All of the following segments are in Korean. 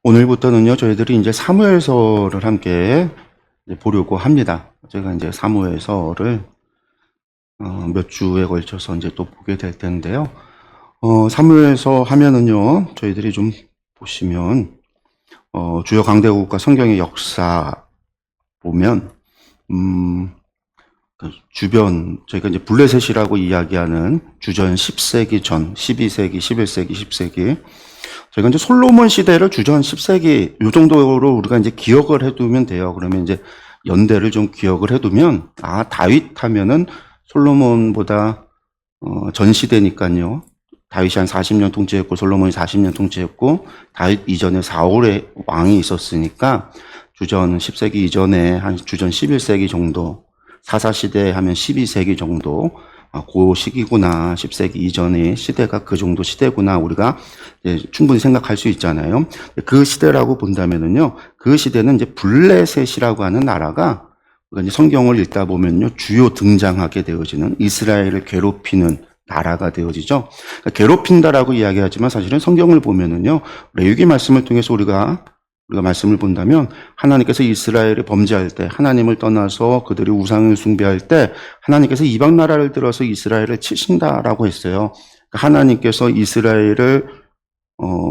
오늘부터는요, 저희들이 이제 사무엘서를 함께 이제 보려고 합니다. 제가 이제 사무엘서를 몇 주에 걸쳐서 이제 또 보게 될 텐데요. 사무엘서 하면은요, 저희들이 좀 보시면, 주요 강대국과 성경의 역사 보면, 그 주변, 저희가 이제 블레셋이라고 이야기하는 주전 10세기 전, 12세기, 11세기, 10세기, 저희가 이제 솔로몬 시대를 주전 10세기 요 정도로 우리가 이제 기억을 해두면 돼요. 그러면 이제 연대를 좀 기억을 해두면, 다윗 하면은 솔로몬보다 전 시대니까요. 다윗이 한 40년 통치했고 솔로몬이 40년 통치했고 다윗 이전에 사울의 왕이 있었으니까 주전 10세기 이전에 한 주전 11세기 정도, 사사시대 하면 12세기 정도, 그 시기구나, 10세기 이전의 시대가 그 정도 시대구나, 우리가 충분히 생각할 수 있잖아요. 그 시대라고 본다면은요, 그 시대는 이제 블레셋이라고 하는 나라가, 이제 성경을 읽다 보면요, 주요 등장하게 되어지는 이스라엘을 괴롭히는 나라가 되어지죠. 그러니까 괴롭힌다라고 이야기하지만 사실은 성경을 보면은요, 레위기 말씀을 통해서 우리가 말씀을 본다면 하나님께서 이스라엘이 범죄할 때, 하나님을 떠나서 그들이 우상을 숭배할 때 하나님께서 이방 나라를 들어서 이스라엘을 치신다라고 했어요. 그러니까 하나님께서 이스라엘을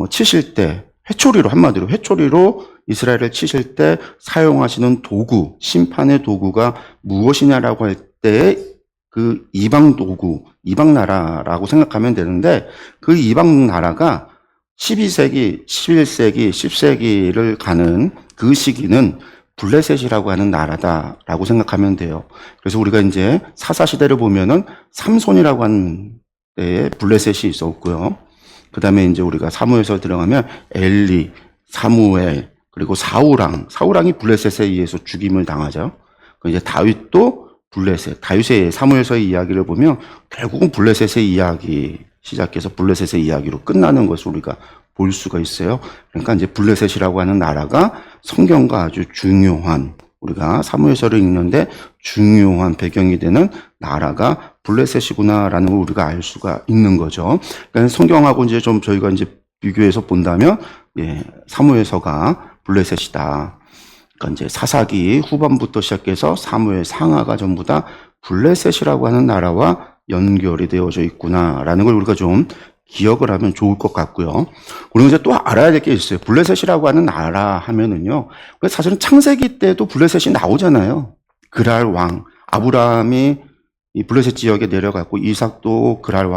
치실 때 회초리로, 한마디로 회초리로 이스라엘을 치실 때 사용하시는 도구, 심판의 도구가 무엇이냐라고 할 때 그 이방 도구, 이방 나라라고 생각하면 되는데, 그 이방 나라가 12세기, 11세기, 10세기를 가는 그 시기는 블레셋이라고 하는 나라다라고 생각하면 돼요. 그래서 우리가 이제 사사시대를 보면은 삼손이라고 하는 때에 블레셋이 있었고요. 그 다음에 이제 우리가 사무엘서 들어가면 엘리, 사무엘, 그리고 사우랑이 블레셋에 의해서 죽임을 당하죠. 이제 다윗도 블레셋, 다윗의 사무엘서의 이야기를 보면 결국은 블레셋의 이야기, 시작해서 블레셋의 이야기로 끝나는 것을 우리가 볼 수가 있어요. 그러니까 이제 블레셋이라고 하는 나라가 성경과 아주 중요한, 우리가 사무엘서를 읽는데 중요한 배경이 되는 나라가 블레셋이구나라는 걸 우리가 알 수가 있는 거죠. 그러니까 성경하고 이제 좀 저희가 이제 비교해서 본다면, 사무엘서가 블레셋이다. 그러니까 이제 사사기 후반부터 시작해서 사무엘 상하가 전부 다 블레셋이라고 하는 나라와 연결이 되어져 있구나라는 걸 우리가 좀 기억을 하면 좋을 것 같고요. 그리고 이제 또 알아야 될 게 있어요. 블레셋이라고 하는 나라 하면은요, 사실은 창세기 때도 블레셋이 나오잖아요. 그랄 왕, 아브라함이 이 블레셋 지역에 내려갔고 이삭도 그랄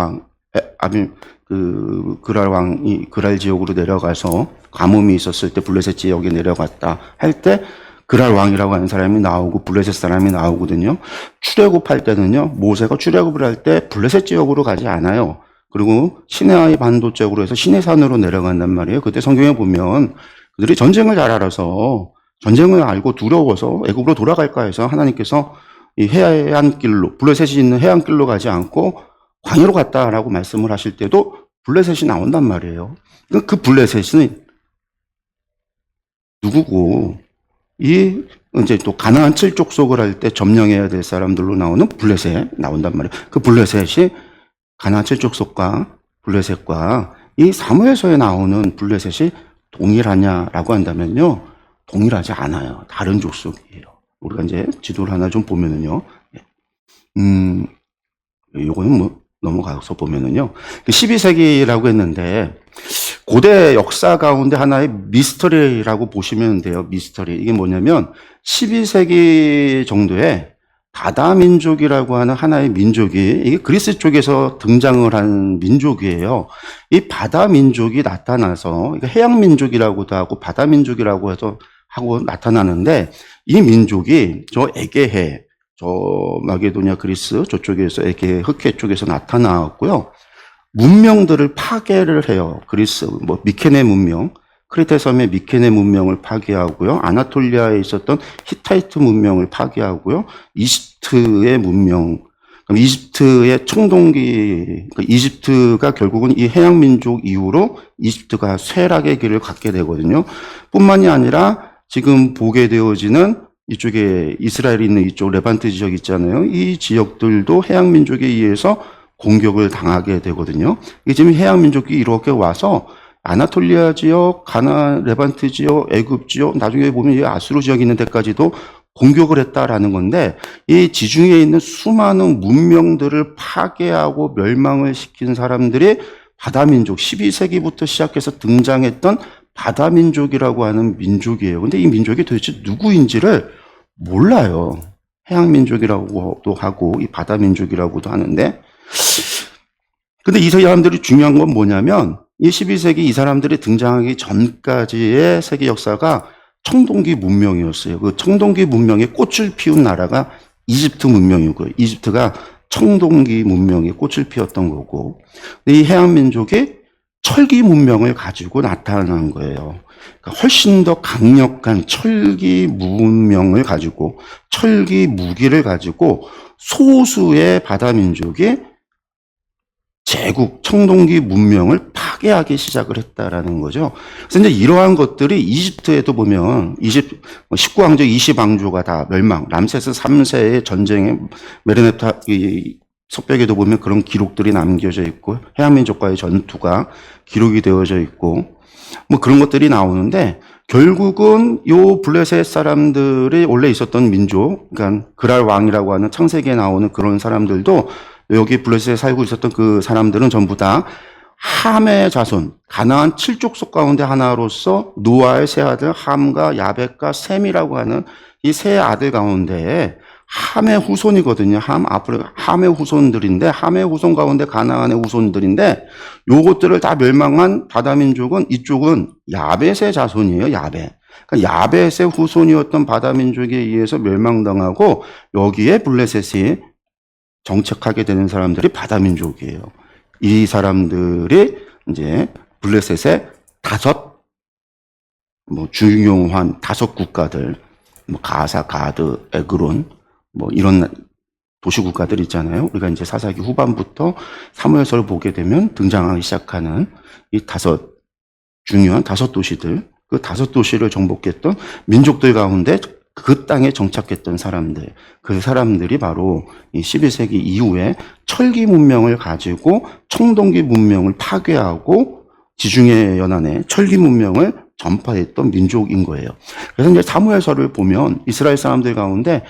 왕이 그랄 지역으로 내려가서 가뭄이 있었을 때 블레셋 지역에 내려갔다 할 때 그랄 왕이라고 하는 사람이 나오고 블레셋 사람이 나오거든요. 출애굽할 때는요, 모세가 출애굽을 할 때 블레셋 지역으로 가지 않아요. 그리고 시내아이 반도 쪽으로 해서 시내산으로 내려간단 말이에요. 그때 성경에 보면 그들이 전쟁을 잘 알아서, 전쟁을 알고 두려워서 애굽으로 돌아갈까 해서 하나님께서 이 해안길로, 블레셋이 있는 해안길로 가지 않고 광야로 갔다라고 말씀을 하실 때도 블레셋이 나온단 말이에요. 그 블레셋은 누구고, 이제 또 가나안 7족속을 할 때 점령해야 될 사람들로 나오는 블레셋 나온단 말이에요. 그 블레셋이 가나안 7족속과 블레셋과 이 사무엘서에 나오는 블레셋이 동일하냐라고 한다면요, 동일하지 않아요. 다른 족속이에요. 우리가 이제 지도를 하나 좀 보면은요, 요거는 넘어가서 보면은요, 12세기라고 했는데, 고대 역사 가운데 하나의 미스터리라고 보시면 돼요. 미스터리. 이게 뭐냐면 12세기 정도에 바다 민족이라고 하는 하나의 민족이, 이게 그리스 쪽에서 등장을 한 민족이에요. 이 바다 민족이 나타나서, 이게 해양 민족이라고도 하고 바다 민족이라고 해서 하고 나타나는데, 이 민족이 저 에게해, 저 마게도냐 그리스 저쪽에서 에게해 흑해 쪽에서 나타나왔고요. 문명들을 파괴를 해요. 그리스, 미케네 문명, 크레테 섬의 미케네 문명을 파괴하고요. 아나톨리아에 있었던 히타이트 문명을 파괴하고요. 이집트의 문명, 그럼 이집트의 청동기, 이집트가 결국은 이 해양 민족 이후로 이집트가 쇠락의 길을 갖게 되거든요. 뿐만이 아니라 지금 보게 되어지는 이쪽에 이스라엘이 있는 이쪽 레반트 지역 있잖아요. 이 지역들도 해양 민족에 의해서 공격을 당하게 되거든요. 이게 지금 해양 민족이 이렇게 와서 아나톨리아 지역, 가나 레반트 지역, 애굽 지역, 나중에 보면 이 아수르 지역 있는 데까지도 공격을 했다라는 건데, 이 지중해에 있는 수많은 문명들을 파괴하고 멸망을 시킨 사람들이 바다민족, 12세기부터 시작해서 등장했던 바다민족이라고 하는 민족이에요. 근데 이 민족이 도대체 누구인지를 몰라요. 해양민족이라고도 하고 이 바다민족이라고도 하는데, 근데 이 사람들이 중요한 건 뭐냐면 이 12세기 이 사람들이 등장하기 전까지의 세계 역사가 청동기 문명이었어요. 그 청동기 문명의 꽃을 피운 나라가 이집트 문명이고요. 이집트가 청동기 문명의 꽃을 피웠던 거고, 이 해양민족이 철기 문명을 가지고 나타난 거예요. 그러니까 훨씬 더 강력한 철기 문명을 가지고, 철기 무기를 가지고 소수의 바다민족이 제국 청동기 문명을 파괴하기 시작을 했다라는 거죠. 그래서 이제 이러한 것들이 이집트에도 보면 19왕조, 20왕조가 다 멸망, 람세스 3세의 전쟁에 메르네타 석벽에도 보면 그런 기록들이 남겨져 있고, 해양민족과의 전투가 기록이 되어져 있고, 뭐 그런 것들이 나오는데, 결국은 요 블레셋 사람들이 원래 있었던 민족, 그러니까 그랄 왕이라고 하는 창세기에 나오는 그런 사람들도 여기 블레셋에 살고 있었던 그 사람들은 전부 다 함의 자손, 가나안 7족속 가운데 하나로서 노아의 세 아들 함과 야벳과 셈이라고 하는 이 세 아들 가운데 함의 후손이거든요. 함의 후손들인데, 함의 후손 가운데 가나안의 후손들인데, 요것들을 다 멸망한 바다민족은, 이쪽은 야벳의 자손이에요. 야벳. 그러니까 야벳의 후손이었던 바다민족에 의해서 멸망당하고 여기에 블레셋이 정착하게 되는 사람들이 바다민족이에요. 이 사람들이 이제 블레셋의 중요한 5국가들, 가사, 가드, 에그론, 이런 도시국가들 있잖아요. 우리가 이제 사사기 후반부터 사무엘서를 보게 되면 등장하기 시작하는 이 중요한 5도시들, 그 5도시를 정복했던 민족들 가운데 그 땅에 정착했던 사람들, 그 사람들이 바로 이 12세기 이후에 철기 문명을 가지고 청동기 문명을 파괴하고 지중해 연안에 철기 문명을 전파했던 민족인 거예요. 그래서 이제 사무엘서를 보면 이스라엘 사람들 가운데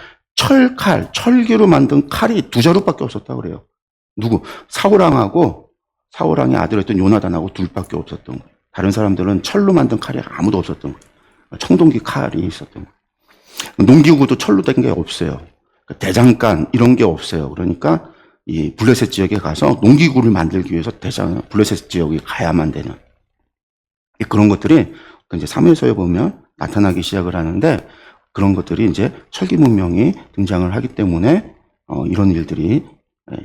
철기로 만든 칼이 2자루밖에 없었다고 그래요. 누구? 사울왕의 아들이었던 요나단하고 둘밖에 없었던 거예요. 다른 사람들은 철로 만든 칼이 아무도 없었던 거예요. 청동기 칼이 있었던 거예요. 농기구도 철로 된 게 없어요. 대장간 이런 게 없어요. 그러니까 이 블레셋 지역에 가서 농기구를 만들기 위해서 블레셋 지역에 가야만 되는 그런 것들이 이제 사무엘서에 보면 나타나기 시작을 하는데, 그런 것들이 이제 철기 문명이 등장을 하기 때문에 이런 일들이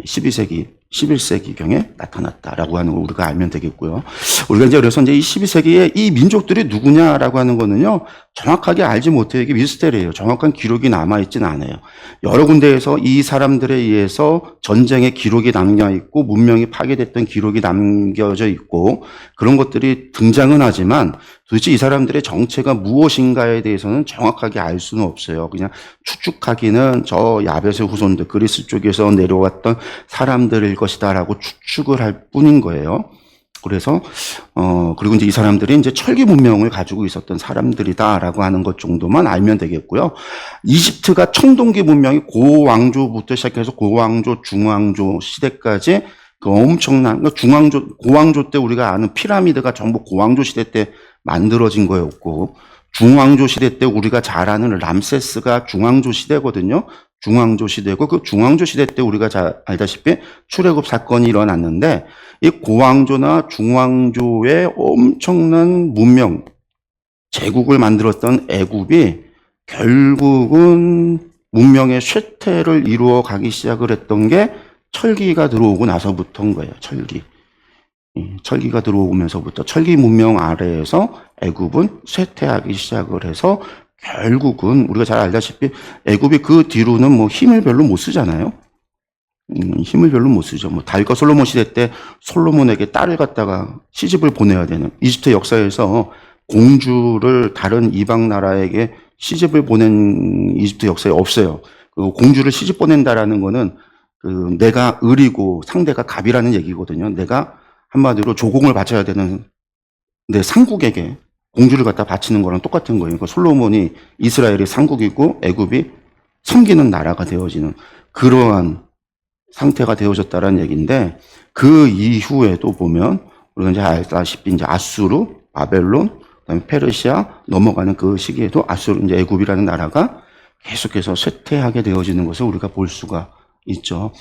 12세기, 11세기경에 나타났다라고 하는 걸 우리가 알면 되겠고요. 우리가 이제 그래서 이제 이 12세기에 이 민족들이 누구냐라고 하는 거는요, 정확하게 알지 못해요. 이게 미스테리예요. 정확한 기록이 남아있진 않아요. 여러 군데에서 이 사람들에 의해서 전쟁의 기록이 남겨있고, 문명이 파괴됐던 기록이 남겨져 있고, 그런 것들이 등장은 하지만 도대체 이 사람들의 정체가 무엇인가에 대해서는 정확하게 알 수는 없어요. 그냥 추측하기는 저 야벳의 후손들, 그리스 쪽에서 내려왔던 사람들일 것이다라고 추측을 할 뿐인 거예요. 그래서 그리고 이제 이 사람들이 이제 철기 문명을 가지고 있었던 사람들이다라고 하는 것 정도만 알면 되겠고요. 이집트가 청동기 문명이 고왕조부터 시작해서 고왕조, 중왕조 시대까지 그 엄청난, 고왕조 때 우리가 아는 피라미드가 전부 고왕조 시대 때 만들어진 거였고, 중왕조 시대 때 우리가 잘 아는 람세스가 중왕조 시대거든요. 중왕조 시대고, 그 중왕조 시대 때 우리가 잘 알다시피 출애굽 사건이 일어났는데, 이 고왕조나 중왕조의 엄청난 문명, 제국을 만들었던 애굽이 결국은 문명의 쇠퇴를 이루어 가기 시작을 했던 게 철기가 들어오고 나서부터인 거예요. 철기가 들어오면서부터 철기 문명 아래에서 애굽은 쇠퇴하기 시작을 해서 결국은 우리가 잘 알다시피 애굽이 그 뒤로는 힘을 별로 못 쓰잖아요. 힘을 별로 못 쓰죠. 다윗과 솔로몬 시대 때 솔로몬에게 딸을 갖다가 시집을 보내야 되는, 이집트 역사에서 공주를 다른 이방 나라에게 시집을 보낸 이집트 역사에 없어요. 그 공주를 시집 보낸다라는 거는 내가 을이고 상대가 갑이라는 얘기거든요. 내가 한마디로 조공을 바쳐야 되는 내 상국에게 공주를 갖다 바치는 거랑 똑같은 거예요. 그러니까 솔로몬이 이스라엘이 상국이고 애굽이 섬기는 나라가 되어지는 그러한 상태가 되어졌다라는 얘기인데, 그 이후에도 보면 우리가 이제 알다시피 이제 아수르, 바벨론, 그다음에 페르시아 넘어가는 그 시기에도 아수르, 이제 애굽이라는 나라가 계속해서 쇠퇴하게 되어지는 것을 우리가 볼 수가 있죠.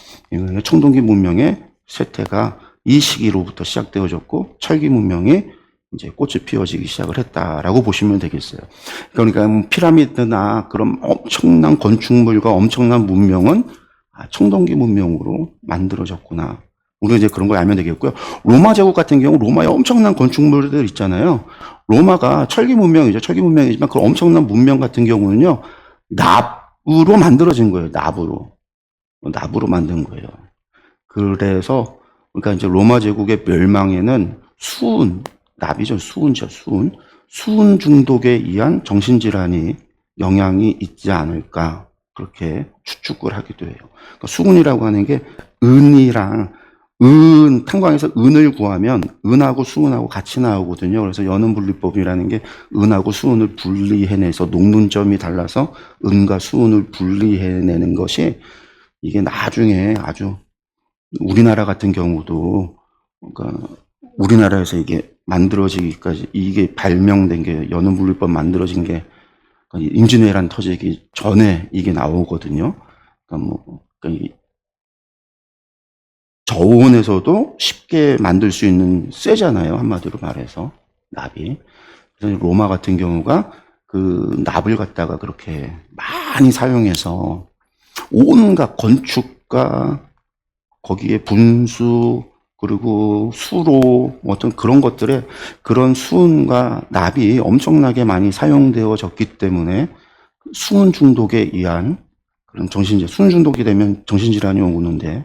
청동기 문명의 쇠퇴가 이 시기로부터 시작되어졌고, 철기 문명이 이제 꽃이 피어지기 시작을 했다라고 보시면 되겠어요. 그러니까 피라미드나 그런 엄청난 건축물과 엄청난 문명은 청동기 문명으로 만들어졌구나. 우리가 이제 그런 걸 알면 되겠고요. 로마 제국 같은 경우 로마에 엄청난 건축물들 있잖아요. 로마가 철기 문명이죠. 철기 문명이지만 그 엄청난 문명 같은 경우는요, 납으로 만들어진 거예요. 납으로 만든 거예요. 그래서 그러니까 이제 로마 제국의 멸망에는 납이죠. 수은 중독에 의한 정신질환이 영향이 있지 않을까, 그렇게 추측을 하기도 해요. 그러니까 수은이라고 하는 게 탄광에서 은을 구하면 은하고 수은하고 같이 나오거든요. 그래서 연은분리법이라는 게 은하고 수은을 분리해내서 녹는점이 달라서 은과 수은을 분리해내는 것이, 이게 나중에 아주 우리나라 같은 경우도, 그러니까 우리나라에서 이게 만들어지기까지, 이게 발명된 게, 연은분리법 만들어진 게 임진왜란 터지기 전에 이게 나오거든요. 그러니까 저온에서도 쉽게 만들 수 있는 쇠잖아요. 한마디로 말해서 납이. 그래서 로마 같은 경우가 그 납을 갖다가 그렇게 많이 사용해서 온갖 건축과 거기에 분수 그리고 수로 어떤 그런 것들에 그런 수은과 납이 엄청나게 많이 사용되어졌기 때문에 수은 중독에 의한 그런 수은 중독이 되면 정신질환이 오는데,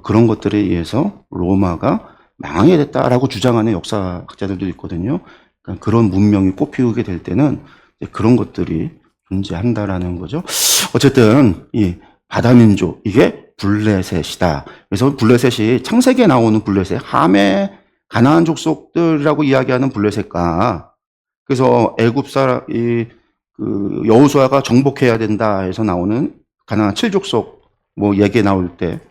그런 것들에 의해서 로마가 망하게 됐다라고 주장하는 역사학자들도 있거든요. 그러니까 그런 문명이 꽃피우게 될 때는 그런 것들이 존재한다라는 거죠. 어쨌든 이 바다민족, 이게 블레셋이다. 그래서 블레셋이 창세기에 나오는 블레셋, 함의 가나안 족속들이라고 이야기하는 블레셋과, 그래서 애굽 사람 그 여호수아가 정복해야 된다 해서 나오는 가나안 7족속 뭐 얘기 나올 때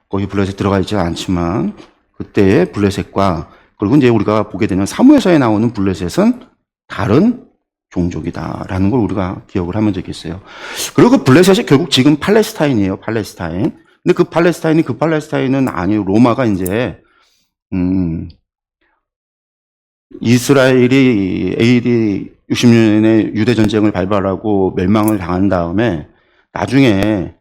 거기 블레셋 들어가 있지 않지만 그때의 블레셋과, 그리고 이제 우리가 보게 되는 사무엘서에 나오는 블레셋은 다른 종족이다라는 걸 우리가 기억을 하면 되겠어요. 그리고 그 블레셋이 결국 지금 팔레스타인이에요. 팔레스타인. 근데 그 팔레스타인은 아니에요. 로마가 이제 이스라엘이 AD 60년에 유대 전쟁을 발발하고 멸망을 당한 다음에 나중에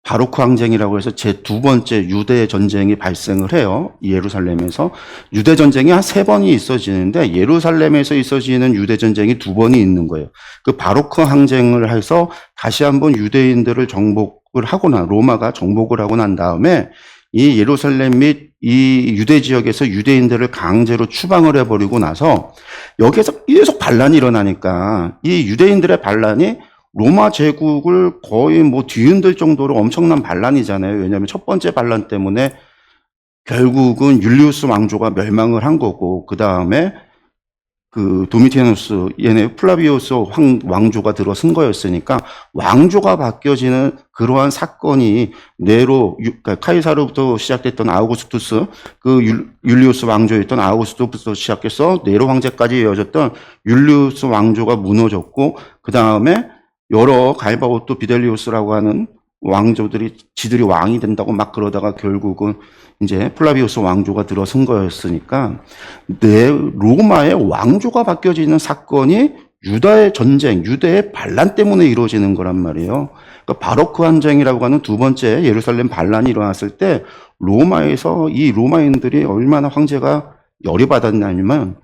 바로크 항쟁이라고 해서 제 두 번째 유대 전쟁이 발생을 해요. 예루살렘에서. 유대 전쟁이 한 3번이 있어지는데 예루살렘에서 있어지는 유대 전쟁이 2번이 있는 거예요. 그 바로크 항쟁을 해서 다시 한번 유대인들을 정복을 하거나 로마가 정복을 하고 난 다음에 이 예루살렘 및 이 유대 지역에서 유대인들을 강제로 추방을 해버리고 나서 여기에서 계속 반란이 일어나니까 이 유대인들의 반란이 로마 제국을 거의 뭐 뒤흔들 정도로 엄청난 반란이잖아요. 왜냐하면 첫 번째 반란 때문에 결국은 율리우스 왕조가 멸망을 한 거고, 그 다음에 그 도미티아누스, 얘네 플라비우스 왕조가 들어선 거였으니까 왕조가 바뀌어지는 그러한 사건이 네로, 그러니까 카이사르부터 시작됐던 아우구스투스, 그 율리우스 왕조였던 아우구스투스부터 시작해서 네로 황제까지 이어졌던 율리우스 왕조가 무너졌고, 그 다음에 여러 갈바오토 비델리우스라고 하는 왕조들이 지들이 왕이 된다고 막 그러다가 결국은 이제 플라비우스 왕조가 들어선 거였으니까 로마의 왕조가 바뀌어지는 사건이 유다의 전쟁, 유대의 반란 때문에 이루어지는 거란 말이에요. 그러니까 바로크 항쟁이라고 하는 두 번째 예루살렘 반란이 일어났을 때 로마에서 이 로마인들이 얼마나 황제가 열이 받았냐면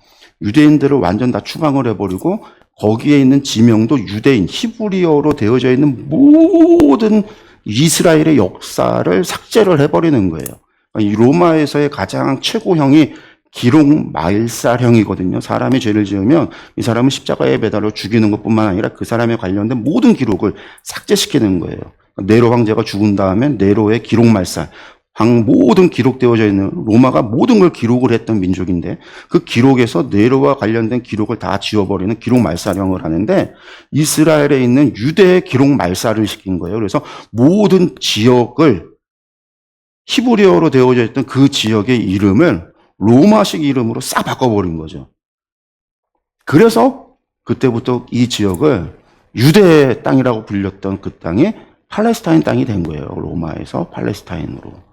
유대인들을 완전 다 추방을 해버리고 거기에 있는 지명도 유대인, 히브리어로 되어져 있는 모든 이스라엘의 역사를 삭제를 해버리는 거예요. 이 로마에서의 가장 최고형이 기록 마일살형이거든요. 사람이 죄를 지으면 이 사람은 십자가에 매달려 죽이는 것뿐만 아니라 그 사람에 관련된 모든 기록을 삭제시키는 거예요. 네로 황제가 죽은 다음에 네로의 기록 말살, 모든 기록되어져 있는 로마가 모든 걸 기록을 했던 민족인데 그 기록에서 네로와 관련된 기록을 다 지워버리는 기록 말살형을 하는데 이스라엘에 있는 유대의 기록 말살을 시킨 거예요. 그래서 모든 지역을 히브리어로 되어져 있던 그 지역의 이름을 로마식 이름으로 싹 바꿔버린 거죠. 그래서 그때부터 이 지역을 유대의 땅이라고 불렸던 그 땅이 팔레스타인 땅이 된 거예요. 로마에서 팔레스타인으로.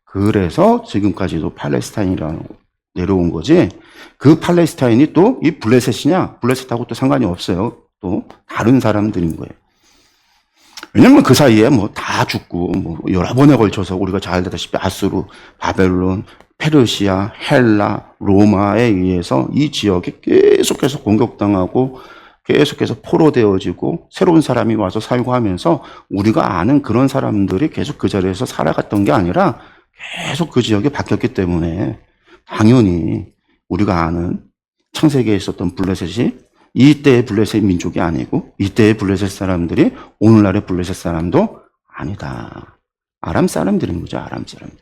그래서 지금까지도 팔레스타인이라고 내려온 거지. 그 팔레스타인이 또 이 블레셋이냐? 블레셋하고 또 상관이 없어요. 또 다른 사람들인 거예요. 왜냐면 그 사이에 뭐 다 죽고 뭐 여러 번에 걸쳐서 우리가 잘 알다시피 아수르, 바벨론, 페르시아, 헬라, 로마에 의해서 이 지역이 계속해서 공격당하고 계속해서 포로되어지고 새로운 사람이 와서 살고 하면서 우리가 아는 그런 사람들이 계속 그 자리에서 살아갔던 게 아니라 계속 그 지역이 바뀌었기 때문에 당연히 우리가 아는 창세기에 있었던 블레셋이 이때의 블레셋 민족이 아니고 이때의 블레셋 사람들이 오늘날의 블레셋 사람도 아니다. 아람 사람들인 거죠. 아람 사람들.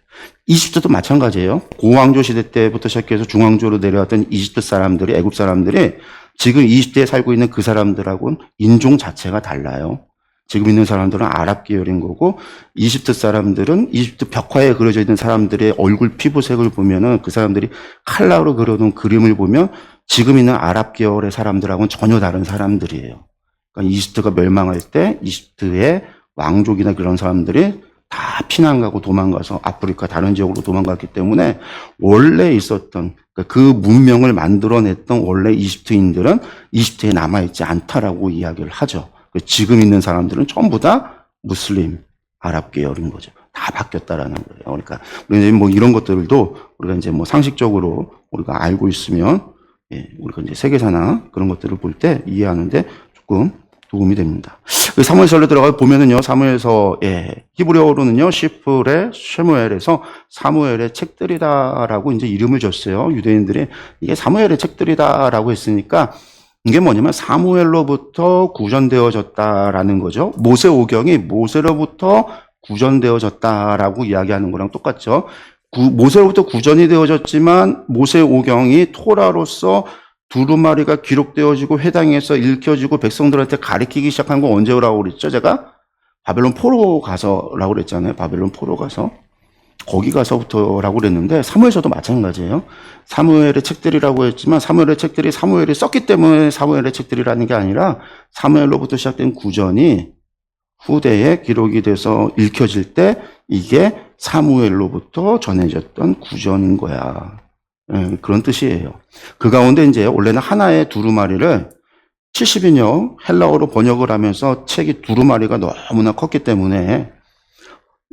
이집트도 마찬가지예요. 고왕조 시대 때부터 시작해서 중왕조로 내려왔던 이집트 사람들이 애굽 사람들이 지금 이집트에 살고 있는 그 사람들하고는 인종 자체가 달라요. 지금 있는 사람들은 아랍 계열인 거고 이집트 사람들은 이집트 벽화에 그려져 있는 사람들의 얼굴 피부색을 보면은 그 사람들이 칼라로 그려놓은 그림을 보면 지금 있는 아랍 계열의 사람들하고는 전혀 다른 사람들이에요. 그러니까 이집트가 멸망할 때 이집트의 왕족이나 그런 사람들이 다 피난 가고 도망가서 아프리카 다른 지역으로 도망갔기 때문에 원래 있었던 그 문명을 만들어냈던 원래 이집트인들은 이집트에 남아있지 않다라고 이야기를 하죠. 지금 있는 사람들은 전부 다 무슬림, 아랍 계열인 거죠. 다 바뀌었다라는 거예요. 그러니까 우리가 뭐 이런 것들도 우리가 이제 뭐 상식적으로 우리가 알고 있으면 우리가 이제 세계사나 그런 것들을 볼 때 이해하는데 조금 도움이 됩니다. 사무엘서로 들어가 보면은요, 사무엘서, 히브리어로는요, 시프레, 쉐무엘에서 사무엘의 책들이다라고 이제 이름을 줬어요. 유대인들이 이게 사무엘의 책들이다라고 했으니까 이게 뭐냐면 사무엘로부터 구전되어졌다라는 거죠. 모세오경이 모세로부터 구전되어졌다라고 이야기하는 거랑 똑같죠. 모세로부터 구전이 되어졌지만 모세오경이 토라로서 두루마리가 기록되어지고 회당에서 읽혀지고 백성들한테 가르치기 시작한 건 언제라고 그랬죠? 제가 바벨론 포로 가서라고 그랬잖아요. 바벨론 포로 가서. 거기 가서부터라고 그랬는데 사무엘서도 마찬가지예요. 사무엘의 책들이라고 했지만 사무엘의 책들이 사무엘이 썼기 때문에 사무엘의 책들이라는 게 아니라 사무엘로부터 시작된 구전이 후대에 기록이 돼서 읽혀질 때 이게 사무엘로부터 전해졌던 구전인 거야. 그런 뜻이에요. 그 가운데 이제 원래는 하나의 두루마리를 70인형 헬라어로 번역을 하면서 책이 두루마리가 너무나 컸기 때문에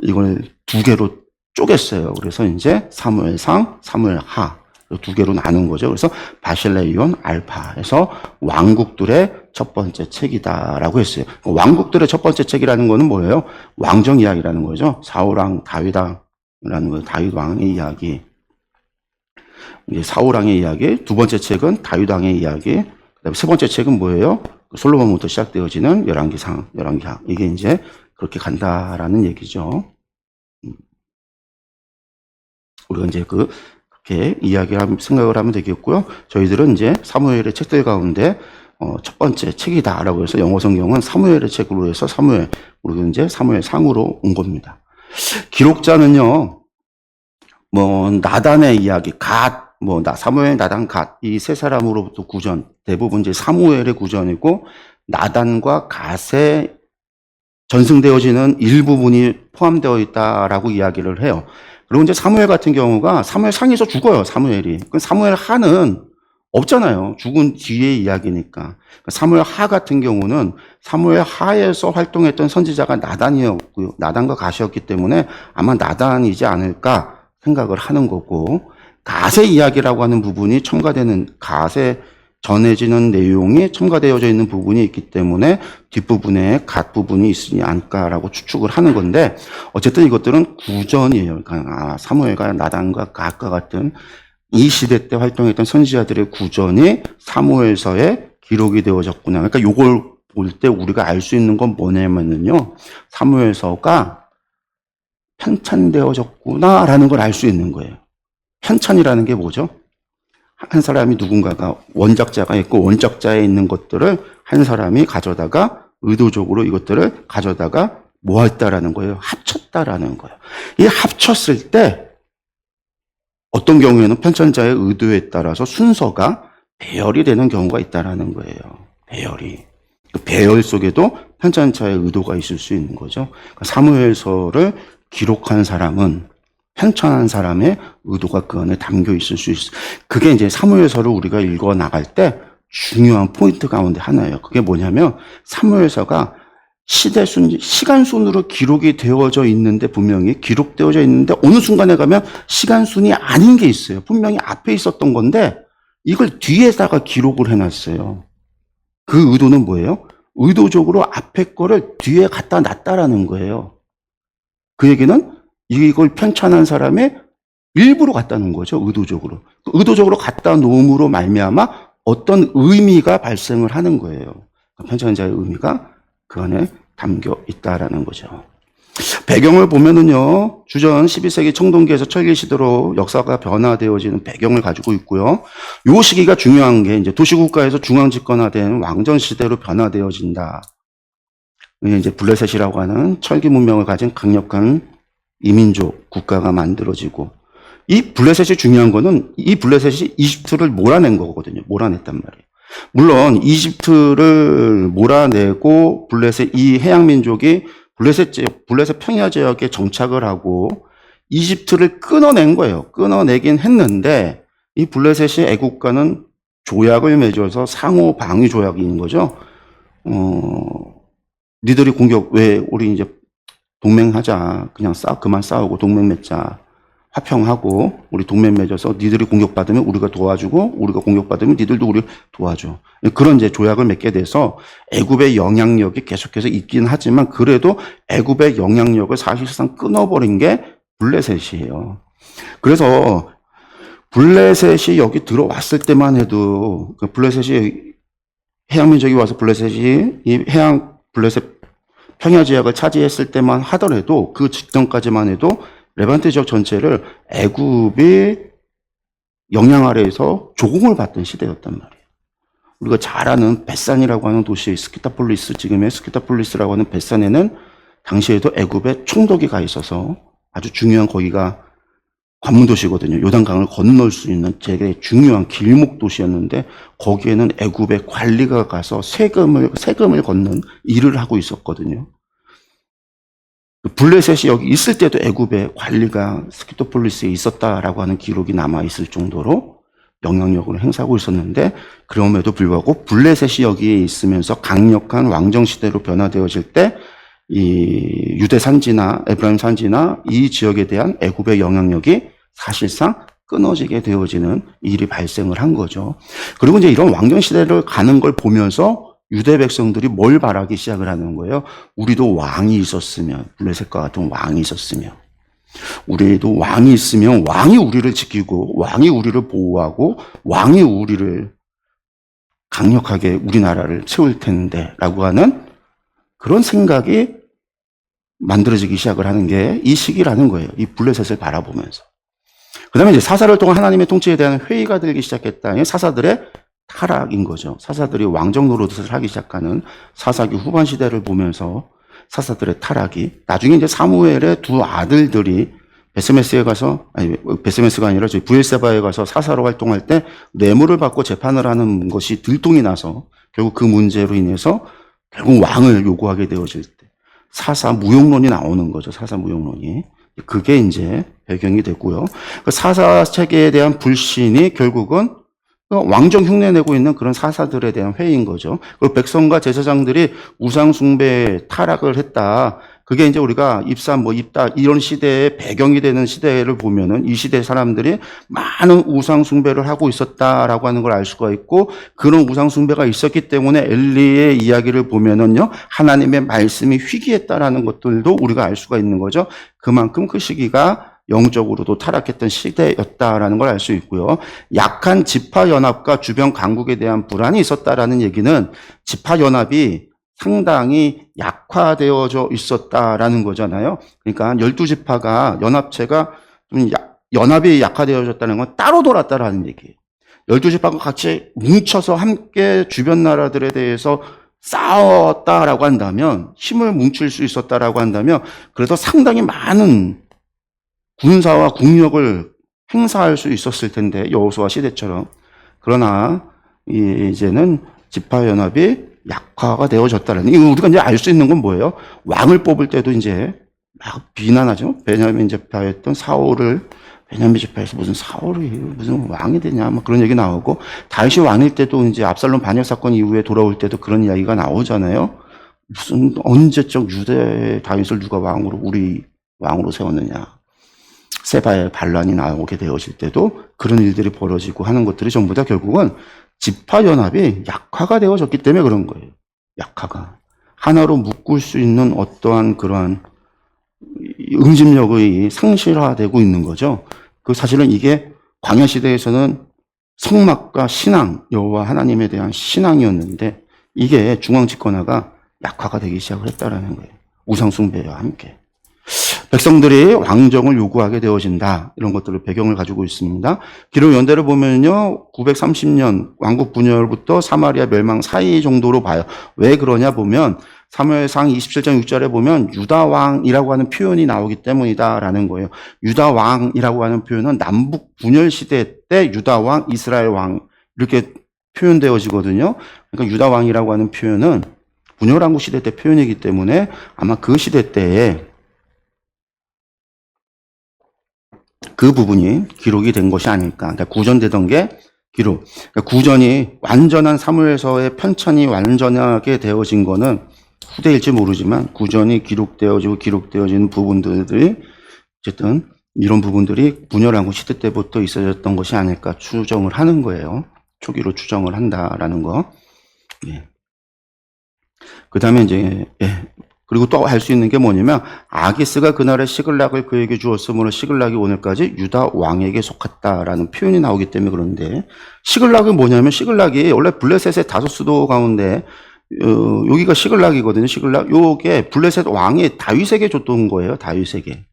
이걸 두 개로 쪼갰어요. 그래서 이제 사무엘상, 사무엘하 두 개로 나눈 거죠. 그래서 바실레이온, 알파에서 왕국들의 첫 번째 책이다라고 했어요. 왕국들의 첫 번째 책이라는 거는 뭐예요? 왕정 이야기라는 거죠. 사울왕, 다윗왕이라는 거예요. 다윗 왕의 이야기. 이제 사울왕의 이야기. 두 번째 책은 다윗왕의 이야기. 그다음에 세 번째 책은 뭐예요? 솔로몬부터 시작되어지는 열왕기상, 열왕기하. 이게 이제 그렇게 간다라는 얘기죠. 우리가 이제 그렇게 생각을 하면 되겠고요. 저희들은 이제 사무엘의 책들 가운데 첫 번째 책이다라고 해서 영어 성경은 사무엘의 책으로 해서 우리가 이제 사무엘 상으로 온 겁니다. 기록자는요, 뭐 나단의 이야기, 사무엘, 나단, 갓 이 세 사람으로부터 구전, 대부분 이제 사무엘의 구전이고 나단과 갓의 전승되어지는 일부분이 포함되어 있다라고 이야기를 해요. 그리고 이제 사무엘 같은 경우가 사무엘 상에서 죽어요, 사무엘이. 사무엘 하는 없잖아요. 죽은 뒤의 이야기니까. 사무엘 하 같은 경우는 사무엘 하에서 활동했던 선지자가 나단이었고요. 나단과 갓이었기 때문에 아마 나단이지 않을까 생각을 하는 거고, 갓의 이야기라고 하는 부분이 첨가되는, 갓에 전해지는 내용이 첨가되어져 있는 부분이 있기 때문에 뒷부분에 갓 부분이 있으니 않을까라고 추측을 하는 건데, 어쨌든 이것들은 구전이에요. 그러니까 사무엘과 나단과 갓과 같은 이 시대 때 활동했던 선지자들의 구전이 사무엘서에 기록이 되어졌구나. 그러니까 이걸 볼 때 우리가 알 수 있는 건 뭐냐면요, 사무엘서가 편찬되어졌구나라는 걸 알 수 있는 거예요. 편찬이라는 게 뭐죠? 한 사람이 누군가가 원작자가 있고 원작자에 있는 것들을 한 사람이 가져다가 의도적으로 이것들을 가져다가 모았다라는 거예요. 합쳤다라는 거예요. 이 합쳤을 때 어떤 경우에는 편찬자의 의도에 따라서 순서가 배열이 되는 경우가 있다라는 거예요. 배열이. 그 배열 속에도 편찬자의 의도가 있을 수 있는 거죠. 그러니까 사무엘서를 기록한 사람은 편찬한 사람의 의도가 그 안에 담겨 있을 수 있어요. 그게 이제 사무엘서를 우리가 읽어 나갈 때 중요한 포인트 가운데 하나예요. 그게 뭐냐면 사무엘서가 시간순으로 기록이 되어져 있는데 분명히 기록되어져 있는데 어느 순간에 가면 시간순이 아닌 게 있어요. 분명히 앞에 있었던 건데 이걸 뒤에다가 기록을 해놨어요. 그 의도는 뭐예요? 의도적으로 앞에 거를 뒤에 갖다 놨다라는 거예요. 그 얘기는 이걸 편찬한 사람의 일부러 갖다 놓은 거죠. 의도적으로. 의도적으로 갖다 놓음으로 말미암아 어떤 의미가 발생을 하는 거예요. 편찬자의 의미가 그 안에 담겨 있다라는 거죠. 배경을 보면은요, 주전 12세기 청동기에서 철기 시대로 역사가 변화되어지는 배경을 가지고 있고요. 요 시기가 중요한 게 이제 도시국가에서 중앙 집권화된 왕정 시대로 변화되어진다. 이제 블레셋이라고 하는 철기 문명을 가진 강력한 이민족 국가가 만들어지고, 이 블레셋이 중요한 거는 이 블레셋이 이집트를 몰아낸 거거든요. 몰아냈단 말이에요. 물론 이집트를 몰아내고 블레셋 이 해양 민족이 블레셋 평야 지역에 정착을 하고 이집트를 끊어낸 거예요. 끊어내긴 했는데 이 블레셋이 애국과는 조약을 맺어서 상호 방위 조약인 거죠. 니들이 공격 왜 우리 이제 동맹하자. 그냥 그만 싸우고 동맹 맺자. 화평하고 우리 동맹 맺어서 니들이 공격받으면 우리가 도와주고 우리가 공격받으면 니들도 우리 도와줘. 그런 이제 조약을 맺게 돼서 애굽의 영향력이 계속해서 있긴 하지만 그래도 애굽의 영향력을 사실상 끊어버린 게 블레셋이에요. 그래서 블레셋이 여기 들어왔을 때만 해도 블레셋이 해양민족이 와서 블레셋이 이 블레셋 평야 지역을 차지했을 때만 하더라도 그 직전까지만 해도 레반트 지역 전체를 애굽의 영향 아래에서 조공을 받던 시대였단 말이에요. 우리가 잘 아는 베산이라고 하는 도시 스키타폴리스, 지금의 스키타폴리스라고 하는 베산에는 당시에도 애굽의 총독이 가 있어서 아주 중요한 거기가 관문 도시거든요. 요단강을 건널 수 있는 되게 중요한 길목 도시였는데 거기에는 애굽의 관리가 가서 세금을 걷는 일을 하고 있었거든요. 블레셋이 여기 있을 때도 애굽의 관리가 스키토폴리스에 있었다라고 하는 기록이 남아있을 정도로 영향력을 행사하고 있었는데 그럼에도 불구하고 블레셋이 여기에 있으면서 강력한 왕정시대로 변화되어질 때 이 유대 산지나 에브라임 산지나 이 지역에 대한 애굽의 영향력이 사실상 끊어지게 되어지는 일이 발생을 한 거죠. 그리고 이제 이런 왕정시대를 가는 걸 보면서 유대 백성들이 뭘 바라기 시작을 하는 거예요. 우리도 왕이 있었으면, 블레셋과 같은 왕이 있었으면, 우리도 왕이 있으면 왕이 우리를 지키고 왕이 우리를 보호하고 왕이 우리를 강력하게 우리나라를 세울 텐데 라고 하는 그런 생각이 만들어지기 시작을 하는 게 이 시기라는 거예요. 이 블레셋을 바라보면서. 그 다음에 이제 사사를 통한 하나님의 통치에 대한 회의가 들기 시작했다. 사사들의 타락인 거죠. 사사들이 왕정 노릇을 하기 시작하는 사사기 후반 시대를 보면서 사사들의 타락이 나중에 이제 사무엘의 두 아들들이 베스메스가 아니라 저희 브엘세바에 가서 사사로 활동할 때 뇌물을 받고 재판을 하는 것이 들통이 나서 결국 그 문제로 인해서 결국 왕을 요구하게 되어질 때 사사 무용론이 나오는 거죠. 사사 무용론이. 그게 이제 배경이 됐고요. 그 사사 체계에 대한 불신이 결국은 왕정 흉내내고 있는 그런 사사들에 대한 회의인 거죠. 그리고 백성과 제사장들이 우상숭배에 타락을 했다. 그게 이제 우리가 입다 이런 시대의 배경이 되는 시대를 보면은 이 시대 사람들이 많은 우상숭배를 하고 있었다라고 하는 걸 알 수가 있고 그런 우상숭배가 있었기 때문에 엘리의 이야기를 보면은요 하나님의 말씀이 희귀했다라는 것들도 우리가 알 수가 있는 거죠. 그만큼 그 시기가 영적으로도 타락했던 시대였다라는 걸 알 수 있고요. 약한 지파연합과 주변 강국에 대한 불안이 있었다라는 얘기는 지파연합이 상당히 약화되어져 있었다라는 거잖아요. 그러니까 12지파가 연합체가 좀 연합이 약화되어졌다는 건 따로 돌았다라는 얘기예요. 12지파가 같이 뭉쳐서 함께 주변 나라들에 대해서 싸웠다라고 한다면, 힘을 뭉칠 수 있었다라고 한다면, 그래도 상당히 많은 군사와 국력을 행사할 수 있었을 텐데, 여호수아 시대처럼. 그러나 이제는 지파연합이 약화가 되어졌다는, 이거 우리가 이제 알 수 있는 건 뭐예요? 왕을 뽑을 때도 이제 막 비난하죠. 베냐민 지파였던 사울을, 베냐민 지파에서 무슨 사울이 무슨 왕이 되냐, 막 그런 얘기 나오고, 다윗이 왕일 때도 이제 압살롬 반역 사건 이후에 돌아올 때도 그런 이야기가 나오잖아요. 무슨 언제적 유대 다윗을 누가 왕으로, 우리 왕으로 세웠느냐. 세바의 반란이 나오게 되어질 때도 그런 일들이 벌어지고 하는 것들이 전부 다 결국은 지파연합이 약화가 되어졌기 때문에 그런 거예요. 약화가. 하나로 묶을 수 있는 어떠한 그러한 응집력이 상실화되고 있는 거죠. 그 사실은 이게 광야시대에서는 성막과 신앙, 여호와 하나님에 대한 신앙이었는데 이게 중앙집권화가 약화가 되기 시작을 했다는 거예요. 우상숭배와 함께. 백성들이 왕정을 요구하게 되어진다. 이런 것들을 배경을 가지고 있습니다. 기록 연대를 보면요. 930년 왕국 분열부터 사마리아 멸망 사이 정도로 봐요. 왜 그러냐 보면 사무엘상 27장 6절에 보면 유다왕이라고 하는 표현이 나오기 때문이다라는 거예요. 유다왕이라고 하는 표현은 남북 분열 시대 때 유다왕, 이스라엘왕 이렇게 표현되어지거든요. 그러니까 유다왕이라고 하는 표현은 분열왕국 시대 때 표현이기 때문에 아마 그 시대 때에 그 부분이 기록이 된 것이 아닐까. 그러니까 구전되던 게 기록. 그러니까 구전이 완전한 사무엘서의 편찬이 완전하게 되어진 거는 후대일지 모르지만 구전이 기록되어진 부분들이 어쨌든 이런 부분들이 분열왕국 시대 때부터 있어졌던 것이 아닐까 추정을 하는 거예요. 초기로 추정을 한다라는 거. 예. 그 다음에 이제, 그리고 또 할 수 있는 게 뭐냐면 아기스가 그날의 시글락을 그에게 주었으므로 시글락이 오늘까지 유다 왕에게 속했다라는 표현이 나오기 때문에 그런데 시글락은 뭐냐면 시글락이 원래 블레셋의 다섯 수도 가운데 여기가 시글락이거든요. 시글락 요게 블레셋 왕이 다윗에게 줬던 거예요. 다윗에게.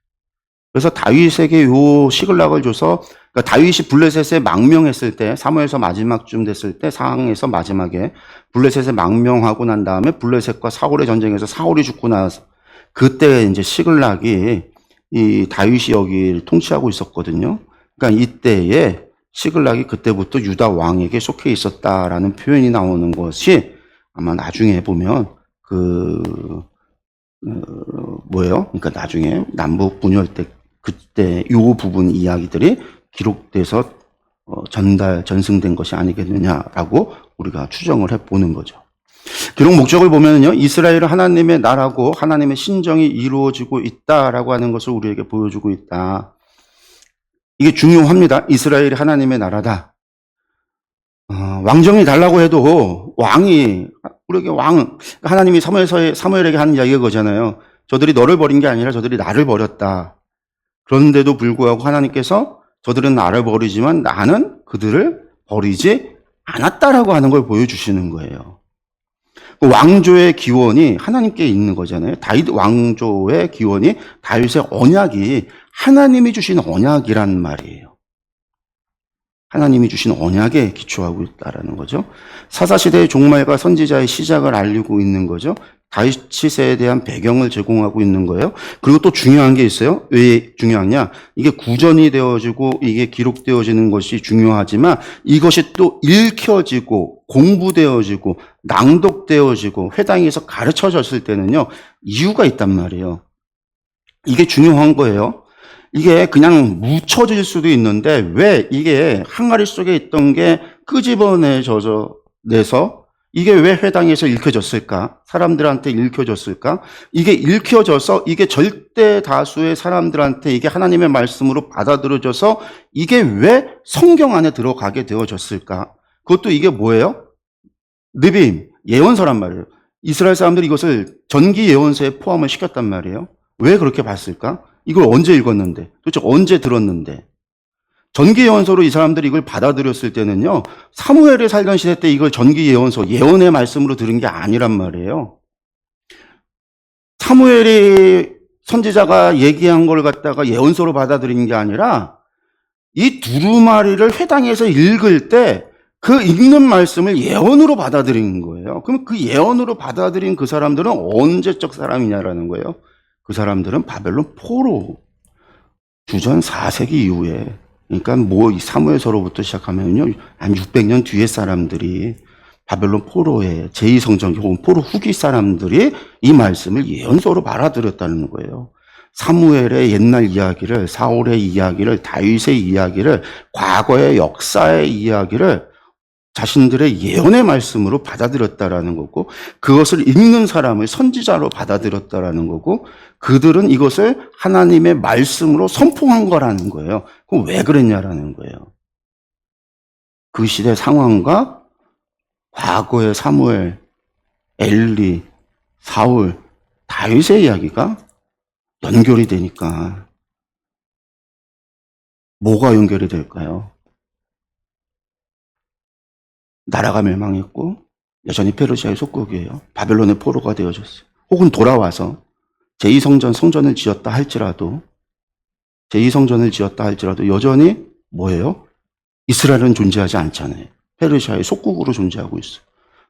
그래서 다윗에게 요 시글락을 줘서 그러니까 다윗이 블레셋에 망명했을 때 사무엘서 마지막쯤 됐을 때 상황에서 마지막에 블레셋에 망명하고 난 다음에 블레셋과 사울의 전쟁에서 사울이 죽고 나서 그때 이제 시글락이 이 다윗이 여기를 통치하고 있었거든요. 그러니까 이때에 시글락이 그때부터 유다 왕에게 속해 있었다라는 표현이 나오는 것이 아마 나중에 보면 뭐예요? 그러니까 나중에 남북 분열 때 그때 요 부분 이야기들이 기록돼서 전승된 것이 아니겠느냐라고 우리가 추정을 해보는 거죠. 기록 목적을 보면요, 이스라엘은 하나님의 나라고 하나님의 신정이 이루어지고 있다라고 하는 것을 우리에게 보여주고 있다. 이게 중요합니다. 이스라엘이 하나님의 나라다. 왕정이 달라고 해도 왕이 우리에게 하나님이 사무엘에게 하는 이야기가 그거잖아요. 저들이 너를 버린 게 아니라 저들이 나를 버렸다. 그런데도 불구하고 하나님께서 저들은 나를 버리지만 나는 그들을 버리지 않았다라고 하는 걸 보여주시는 거예요. 왕조의 기원이 하나님께 있는 거잖아요. 다윗 왕조의 기원이 다윗의 언약이 하나님이 주신 언약이란 말이에요. 하나님이 주신 언약에 기초하고 있다라는 거죠. 사사시대의 종말과 선지자의 시작을 알리고 있는 거죠. 다윗 시세에 대한 배경을 제공하고 있는 거예요. 그리고 또 중요한 게 있어요. 왜 중요하냐? 이게 구전이 되어지고 이게 기록되어지는 것이 중요하지만 이것이 또 읽혀지고 공부되어지고 낭독되어지고 회당에서 가르쳐졌을 때는요. 이유가 있단 말이에요. 이게 중요한 거예요. 이게 그냥 묻혀질 수도 있는데 왜 이게 항아리 속에 있던 게 끄집어내서 이게 왜 회당에서 읽혀졌을까? 사람들한테 읽혀졌을까? 이게 읽혀져서 이게 절대 다수의 사람들한테 이게 하나님의 말씀으로 받아들여져서 이게 왜 성경 안에 들어가게 되어졌을까? 그것도 이게 뭐예요? 느빔, 예언서란 말이에요. 이스라엘 사람들이 이것을 전기 예언서에 포함을 시켰단 말이에요. 왜 그렇게 봤을까? 이걸 언제 읽었는데? 도대체 언제 들었는데? 전기 예언서로 이 사람들이 이걸 받아들였을 때는요, 사무엘이 살던 시대 때 이걸 전기 예언서, 예언의 말씀으로 들은 게 아니란 말이에요. 사무엘이 선지자가 얘기한 걸 갖다가 예언서로 받아들인 게 아니라 이 두루마리를 회당에서 읽을 때 그 읽는 말씀을 예언으로 받아들인 거예요. 그럼 그 예언으로 받아들인 그 사람들은 언제적 사람이냐라는 거예요. 그 사람들은 바벨론 포로 주전 4세기 이후에, 그러니까 뭐 이 사무엘서로부터 시작하면요 한 600년 뒤의 사람들이 바벨론 포로의 제2성전 혹은 포로 후기 사람들이 이 말씀을 예언서로 받아들였다는 거예요. 사무엘의 옛날 이야기를, 사울의 이야기를, 다윗의 이야기를, 과거의 역사의 이야기를 자신들의 예언의 말씀으로 받아들였다라는 거고, 그것을 읽는 사람을 선지자로 받아들였다라는 거고, 그들은 이것을 하나님의 말씀으로 선포한 거라는 거예요. 그럼 왜 그랬냐라는 거예요. 그 시대 상황과 과거의 사무엘, 엘리, 사울, 다윗의 이야기가 연결이 되니까 뭐가 연결이 될까요? 나라가 멸망했고 여전히 페르시아의 속국이에요. 바벨론의 포로가 되어졌어요. 혹은 돌아와서 제2성전을 지었다 할지라도 여전히 뭐예요? 이스라엘은 존재하지 않잖아요. 페르시아의 속국으로 존재하고 있어요.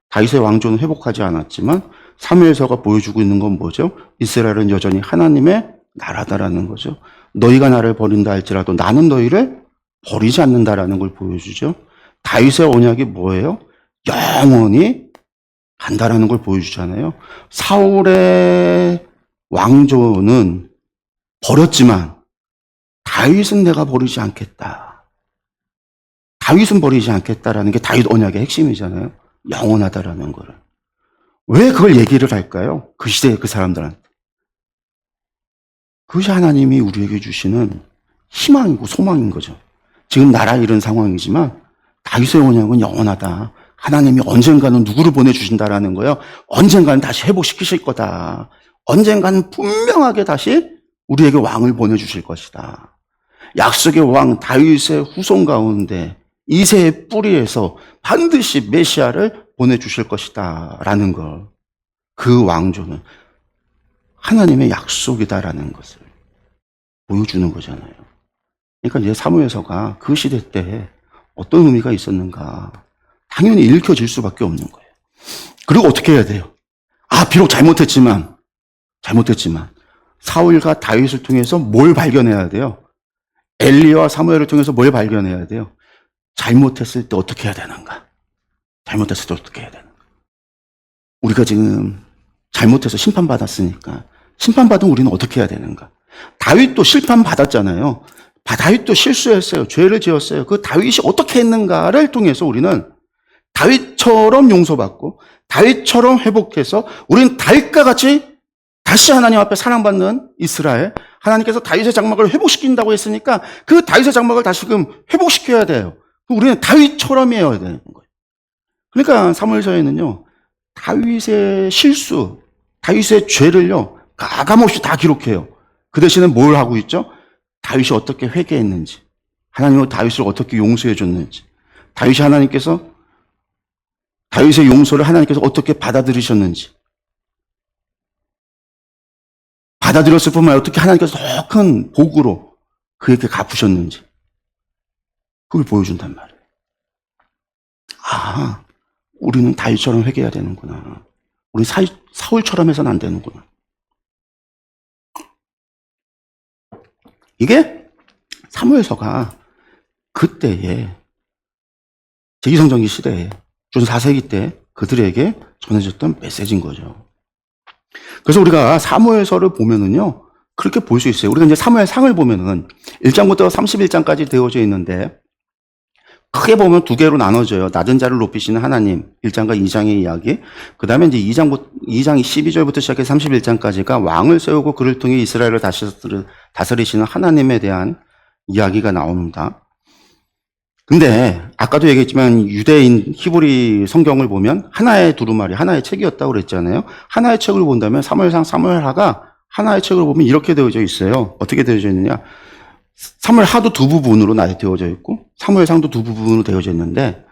다윗의 왕조는 회복하지 않았지만 사무엘서가 보여주고 있는 건 뭐죠? 이스라엘은 여전히 하나님의 나라다라는 거죠. 너희가 나를 버린다 할지라도 나는 너희를 버리지 않는다라는 걸 보여주죠. 다윗의 언약이 뭐예요? 영원히 간다라는 걸 보여주잖아요. 사울의 왕조는 버렸지만 다윗은 내가 버리지 않겠다. 다윗은 버리지 않겠다라는 게 다윗 언약의 핵심이잖아요. 영원하다라는 거를. 왜 그걸 얘기를 할까요? 그 시대의 그 사람들한테. 그것이 하나님이 우리에게 주시는 희망이고 소망인 거죠. 지금 나라 잃은 상황이지만 다윗의 언약은 영원하다. 하나님이 언젠가는 누구를 보내주신다라는 거예요. 언젠가는 다시 회복시키실 거다. 언젠가는 분명하게 다시 우리에게 왕을 보내주실 것이다. 약속의 왕 다윗의 후손 가운데 이새의 뿌리에서 반드시 메시아를 보내주실 것이다 라는 걸, 그 왕조는 하나님의 약속이다라는 것을 보여주는 거잖아요. 그러니까 이제 사무엘서가 그 시대 때 어떤 의미가 있었는가, 당연히 읽혀질 수밖에 없는 거예요. 그리고 어떻게 해야 돼요? 비록 잘못했지만 사울과 다윗을 통해서 뭘 발견해야 돼요? 엘리와 사무엘을 통해서 뭘 발견해야 돼요? 잘못했을 때 어떻게 해야 되는가? 우리가 지금 잘못해서 심판받았으니까 심판받은 우리는 어떻게 해야 되는가? 다윗도 심판받았잖아요. 다윗도 실수했어요. 죄를 지었어요. 그 다윗이 어떻게 했는가를 통해서 우리는 다윗처럼 용서받고 다윗처럼 회복해서 우리는 다윗과 같이 다시 하나님 앞에 사랑받는 이스라엘, 하나님께서 다윗의 장막을 회복시킨다고 했으니까 그 다윗의 장막을 다시금 회복시켜야 돼요. 우리는 다윗처럼이어야 되는 거예요. 그러니까 사무엘서에는요, 다윗의 실수, 다윗의 죄를요 가감없이 다 기록해요. 그 대신에 뭘 하고 있죠? 다윗이 어떻게 회개했는지, 하나님은 다윗을 어떻게 용서해 줬는지, 다윗의 용서를 하나님께서 어떻게 받아들이셨는지, 받아들였을 뿐만 아니라 어떻게 하나님께서 더 큰 복으로 그에게 갚으셨는지, 그걸 보여준단 말이에요. 우리는 다윗처럼 회개해야 되는구나. 우리 사울처럼 해서는 안 되는구나. 이게 사무엘서가 그때에 제2성전기 시대에 주전 4세기 때 그들에게 전해졌던 메시지인 거죠. 그래서 우리가 사무엘서를 보면은요, 그렇게 볼 수 있어요. 우리가 이제 사무엘상을 보면은 1장부터 31장까지 되어져 있는데, 크게 보면 두 개로 나눠져요. 낮은 자를 높이시는 하나님, 1장과 2장의 이야기. 그 다음에 이제 2장이 12절부터 시작해서 31장까지가 왕을 세우고 그를 통해 이스라엘을 다스리시는 하나님에 대한 이야기가 나옵니다. 근데 아까도 얘기했지만 유대인 히브리 성경을 보면 하나의 두루마리, 하나의 책이었다고 그랬잖아요. 하나의 책을 본다면 사무엘상, 사무엘하가 하나의 책을 보면 이렇게 되어져 있어요. 어떻게 되어져 있느냐? 사무엘하도 두 부분으로 되어져 있고 사무엘상도 두 부분으로 되어져 있는데,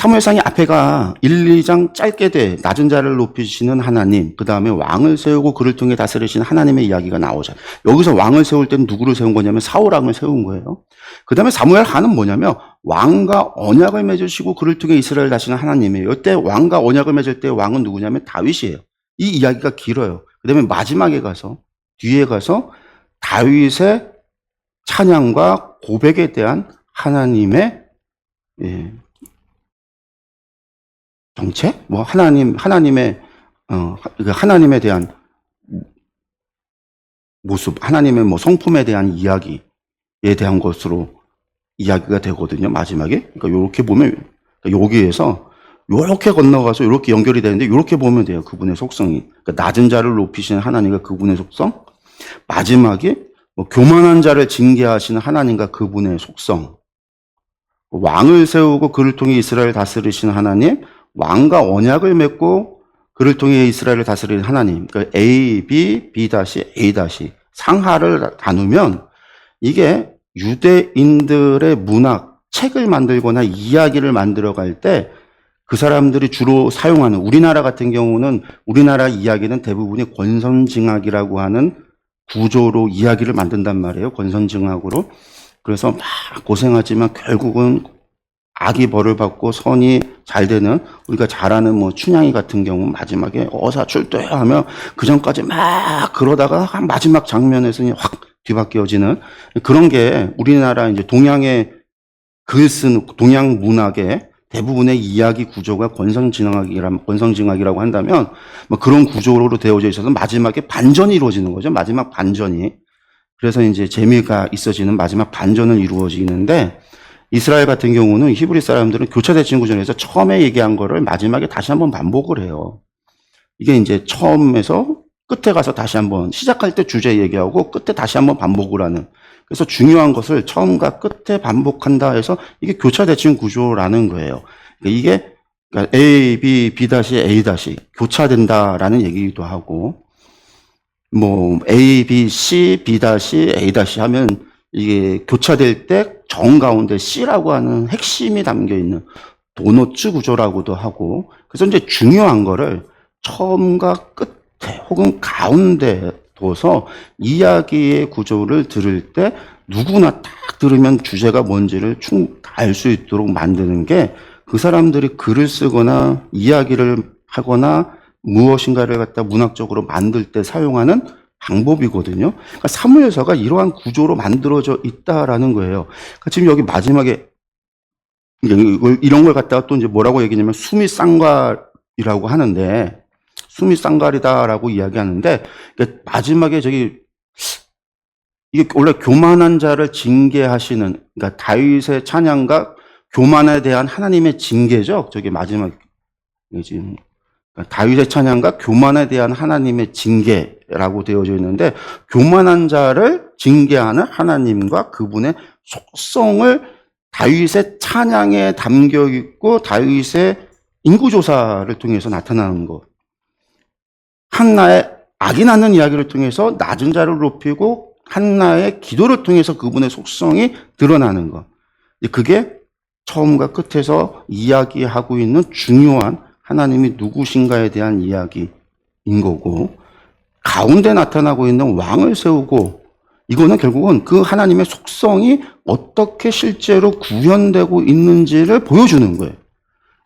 사무엘상의 앞에가 1, 2장 짧게 돼 낮은 자를 높이시는 하나님, 그 다음에 왕을 세우고 그를 통해 다스리시는 하나님의 이야기가 나오잖아요. 여기서 왕을 세울 때는 누구를 세운 거냐면 사울왕을 세운 거예요. 그 다음에 사무엘 하는 뭐냐면 왕과 언약을 맺으시고 그를 통해 이스라엘 다스리는 하나님이에요. 이때 왕과 언약을 맺을 때 왕은 누구냐면 다윗이에요. 이 이야기가 길어요. 그 다음에 마지막에 가서 뒤에 가서 다윗의 찬양과 고백에 대한 하나님의 정체? 뭐 하나님의 하나님에 대한 모습, 하나님의 뭐 성품에 대한 이야기에 대한 것으로 이야기가 되거든요. 마지막에. 그러니까 이렇게 보면 여기에서 이렇게 건너가서 이렇게 연결이 되는데 이렇게 보면 돼요. 그분의 속성이. 그러니까 낮은 자를 높이시는 하나님과 그분의 속성. 마지막에 뭐 교만한 자를 징계하시는 하나님과 그분의 속성. 왕을 세우고 그를 통해 이스라엘을 다스리시는 하나님, 왕과 언약을 맺고 그를 통해 이스라엘을 다스리는 하나님. 그러니까 A, B, B-, A- 상하를 나누면 이게 유대인들의 문학, 책을 만들거나 이야기를 만들어갈 때 그 사람들이 주로 사용하는, 우리나라 같은 경우는 우리나라 이야기는 대부분이 권선징악이라고 하는 구조로 이야기를 만든단 말이에요. 권선징악으로. 그래서 막 고생하지만 결국은 악이 벌을 받고 선이 잘 되는, 우리가 잘 아는 뭐 춘향이 같은 경우 마지막에 어사출두해 하며 그 전까지 막 그러다가 한 마지막 장면에서 확 뒤바뀌어지는 그런 게 우리나라 이제 동양의 글 쓰는 동양 문학의 대부분의 이야기 구조가 권성징악이라고 한다면 뭐 그런 구조로 되어져 있어서 마지막에 반전이 이루어지는 거죠. 마지막 반전이. 그래서 이제 재미가 있어지는 마지막 반전은 이루어지는데 이스라엘 같은 경우는 히브리 사람들은 교차대칭 구조에서 처음에 얘기한 거를 마지막에 다시 한번 반복을 해요. 이게 이제 처음에서 끝에 가서 다시 한번 시작할 때 주제 얘기하고 끝에 다시 한번 반복을 하는. 그래서 중요한 것을 처음과 끝에 반복한다 해서 이게 교차대칭 구조라는 거예요. 이게 A, B, B-A- 교차된다라는 얘기기도 하고 뭐 A, B, C, B-A- 하면 이게 교차될 때 정 가운데 C라고 하는 핵심이 담겨 있는 도너츠 구조라고도 하고 그래서 이제 중요한 거를 처음과 끝에 혹은 가운데 둬서 이야기의 구조를 들을 때 누구나 딱 들으면 주제가 뭔지를 알 수 있도록 만드는 게 그 사람들이 글을 쓰거나 이야기를 하거나 무엇인가를 갖다 문학적으로 만들 때 사용하는 방법이거든요. 그러니까 사무엘서가 이러한 구조로 만들어져 있다라는 거예요. 그러니까 지금 여기 마지막에 이런 걸 갖다가 또 이제 뭐라고 얘기냐면 숨이 쌍괄이라고 하는데 숨이 쌍괄이다라고 이야기하는데 그러니까 마지막에 이게 원래 교만한 자를 징계하시는 그러니까 다윗의 찬양과 교만에 대한 하나님의 징계죠. 저게 마지막 지금 다윗의 찬양과 교만에 대한 하나님의 징계라고 되어져 있는데 교만한 자를 징계하는 하나님과 그분의 속성을 다윗의 찬양에 담겨 있고 다윗의 인구조사를 통해서 나타나는 것. 한나의 악이 낳는 이야기를 통해서 낮은 자를 높이고 한나의 기도를 통해서 그분의 속성이 드러나는 것. 그게 처음과 끝에서 이야기하고 있는 중요한 하나님이 누구신가에 대한 이야기인 거고 가운데 나타나고 있는 왕을 세우고 이거는 결국은 그 하나님의 속성이 어떻게 실제로 구현되고 있는지를 보여주는 거예요.